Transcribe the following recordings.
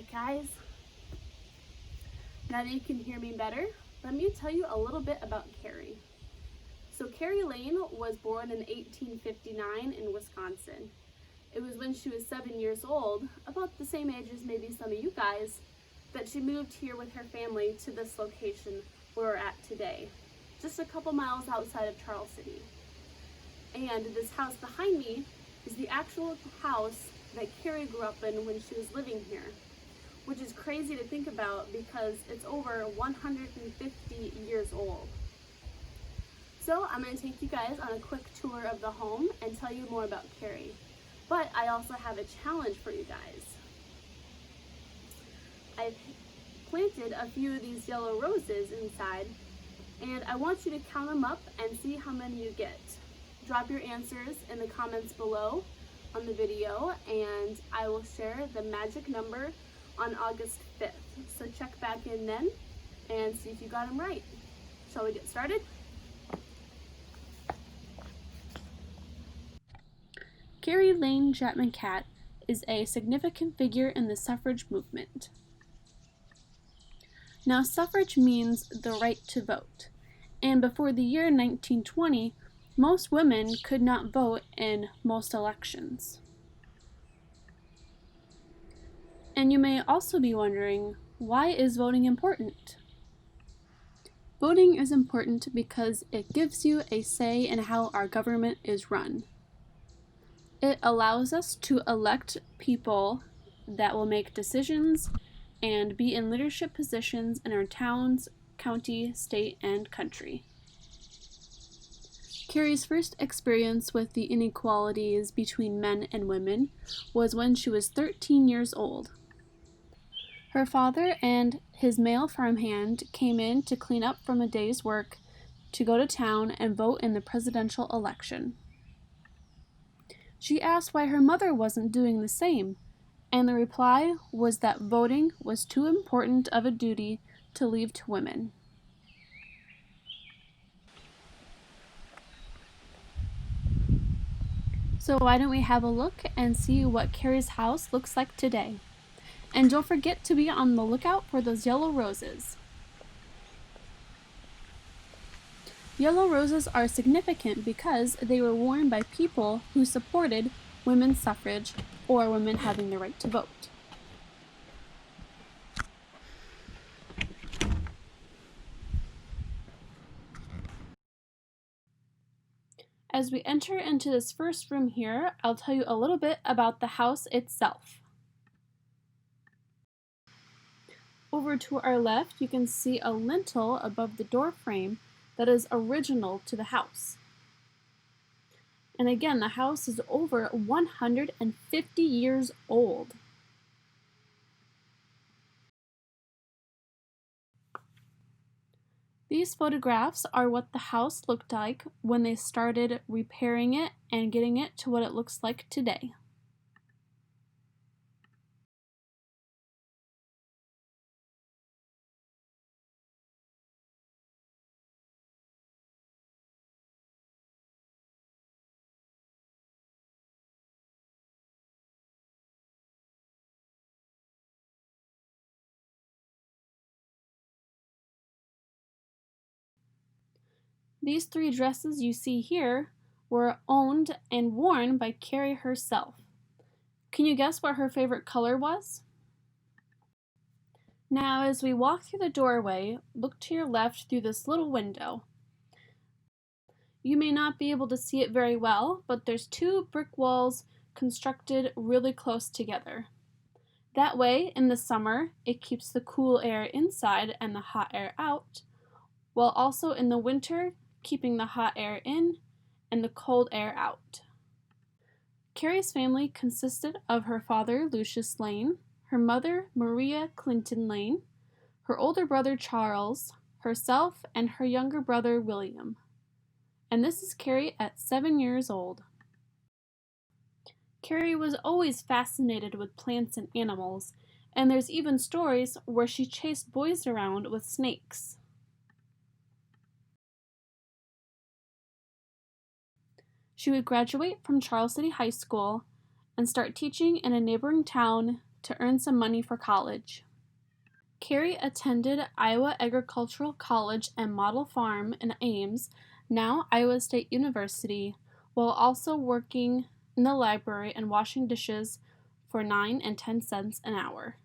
Alright guys, now that you can hear me better, let me tell you a little bit about Carrie. So Carrie Lane was born in 1859 in Wisconsin. It was when she was 7 years old, about the same age as maybe some of you guys, that she moved here with her family to this location where we're at today, just a couple miles outside of Charles City. And this house behind me is the actual house that Carrie grew up in when she was living here, which is crazy to think about because it's over 150 years old. So I'm going to take you guys on a quick tour of the home and tell you more about Carrie. But I also have a challenge for you guys. I've planted a few of these yellow roses inside, and I want you to count them up and see how many you get. Drop your answers in the comments below on the video, and I will share the magic number on August 5th. So check back in then and see if you got them right. Shall we get started? Carrie Lane Chapman Catt is a significant figure in the suffrage movement. Now, suffrage means the right to vote, and before the year 1920, most women could not vote in most elections. And you may also be wondering, why is voting important? Voting is important because it gives you a say in how our government is run. It allows us to elect people that will make decisions and be in leadership positions in our towns, county, state, and country. Carrie's first experience with the inequalities between men and women was when she was 13 years old. Her father and his male farmhand came in to clean up from a day's work to go to town and vote in the presidential election. She asked why her mother wasn't doing the same, and the reply was that voting was too important of a duty to leave to women. So why don't we have a look and see what Carrie's house looks like today? And don't forget to be on the lookout for those yellow roses. Yellow roses are significant because they were worn by people who supported women's suffrage or women having the right to vote. As we enter into this first room here, I'll tell you a little bit about the house itself. Over to our left, you can see a lintel above the door frame that is original to the house. And again, the house is over 150 years old. These photographs are what the house looked like when they started repairing it and getting it to what it looks like today. These three dresses you see here were owned and worn by Carrie herself. Can you guess what her favorite color was? Now, as we walk through the doorway, look to your left through this little window. You may not be able to see it very well, but there's two brick walls constructed really close together. That way, in the summer, it keeps the cool air inside and the hot air out, while also in the winter, keeping the hot air in and the cold air out. Carrie's family consisted of her father, Lucius Lane, her mother, Maria Clinton Lane, her older brother, Charles, herself, and her younger brother, William. And this is Carrie at 7 years old. Carrie was always fascinated with plants and animals, and there's even stories where she chased boys around with snakes. She would graduate from Charles City High School and start teaching in a neighboring town to earn some money for college. Carrie attended Iowa Agricultural College and Model Farm in Ames, now Iowa State University, while also working in the library and washing dishes for 9 and 10 cents an hour.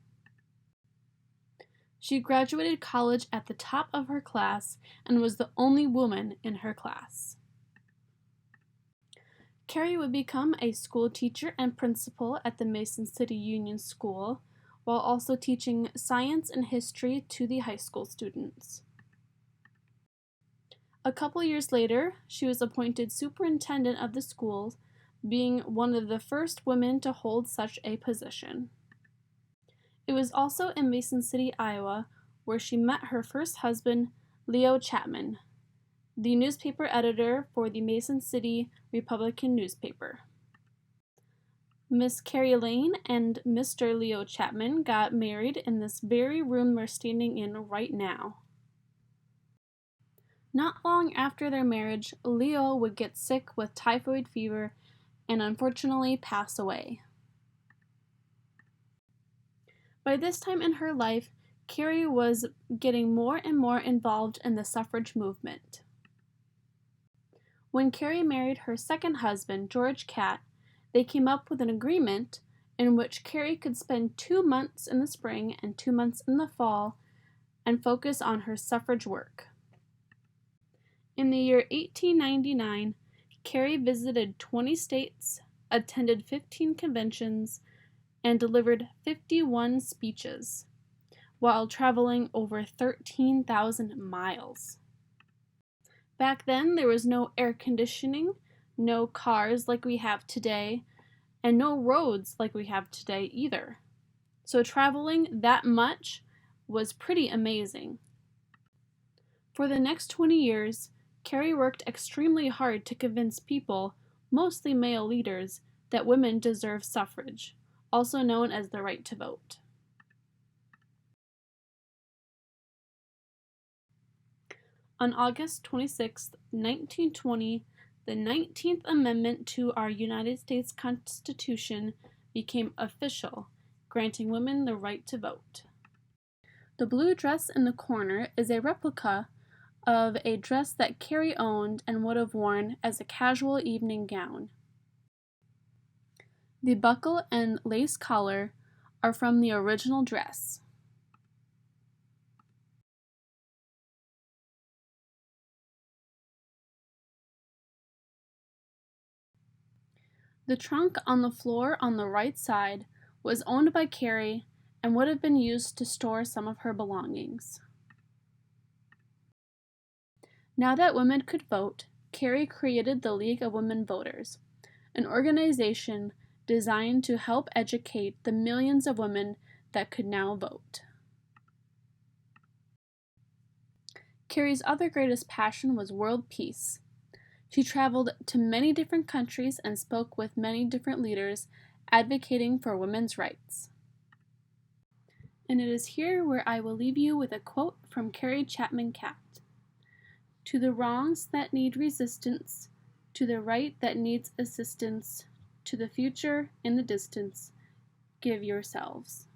She graduated college at the top of her class and was the only woman in her class. Carrie would become a school teacher and principal at the Mason City Union School, while also teaching science and history to the high school students. A couple years later, she was appointed superintendent of the schools, being one of the first women to hold such a position. It was also in Mason City, Iowa, where she met her first husband, Leo Chapman, the newspaper editor for the Mason City Republican newspaper. Miss Carrie Lane and Mr. Leo Chapman got married in this very room we're standing in right now. Not long after their marriage, Leo would get sick with typhoid fever and unfortunately pass away. By this time in her life, Carrie was getting more and more involved in the suffrage movement. When Carrie married her second husband, George Catt, they came up with an agreement in which Carrie could spend 2 months in the spring and 2 months in the fall and focus on her suffrage work. In the year 1899, Carrie visited 20 states, attended 15 conventions, and delivered 51 speeches, while traveling over 13,000 miles. Back then, there was no air conditioning, no cars like we have today, and no roads like we have today either. So traveling that much was pretty amazing. For the next 20 years, Carrie worked extremely hard to convince people, mostly male leaders, that women deserve suffrage, also known as the right to vote. On August 26, 1920, the 19th Amendment to our United States Constitution became official, granting women the right to vote. The blue dress in the corner is a replica of a dress that Carrie owned and would have worn as a casual evening gown. The buckle and lace collar are from the original dress. The trunk on the floor on the right side was owned by Carrie and would have been used to store some of her belongings. Now that women could vote, Carrie created the League of Women Voters, an organization designed to help educate the millions of women that could now vote. Carrie's other greatest passion was world peace. She traveled to many different countries and spoke with many different leaders advocating for women's rights. And it is here where I will leave you with a quote from Carrie Chapman Catt. To the wrongs that need resistance, to the right that needs assistance, to the future in the distance, give yourselves.